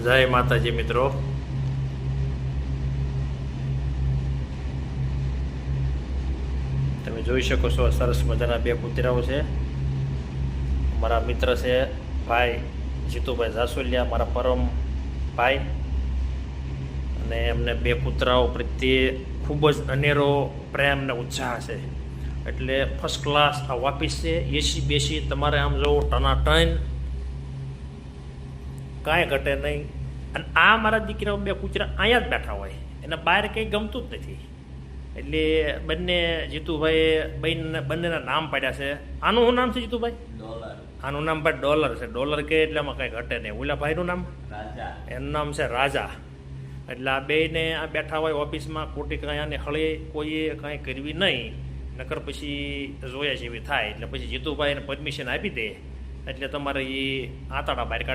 જય માતાજી મિત્રો. તમે જોઈ શકો છો સરસ મજાના બે કૂતરાઓ છે. મારા મિત્ર છે ભાઈ જીતુભાઈ જાસોલિયા, મારા પરમ ભાઈ, અને એમને બે કૂતરાઓ પ્રત્યે ખૂબ જ અનેરો પ્રેમ ને ઉત્સાહ છે. એટલે ફર્સ્ટ ક્લાસ આ વાપીસ છે. એસી બેસી તમારે આમ જવું ટનાટન, કાંઈ ઘટે નહીં. અને આ મારા દીકરાઓ બે કૂતરા અહીંયા જ બેઠા હોય, એને બહાર કંઈ ગમતું જ નથી. એટલે બંને જીતુભાઈ બંનેના નામ પાડ્યા છે. આનું શું નામ છે જીતુભાઈ? આનું નામ ભાઈ ડોલર છે. ડોલર કે એટલે આમાં કંઈ ઘટે નહીં. ઓલા ભાઈનું નામ રાજા, એનું નામ છે રાજા. એટલે આ બેને આ બેઠા હોય ઓફિસમાં, ખોટી કાંઈ આને હળી કોઈએ કાંઈ કરવી નહીં, નકર પછી જોયા જેવી થાય. એટલે પછી જીતુભાઈને પરમિશન આપી દે એટલે તમારે એ આંતરડા બહાર કાઢે.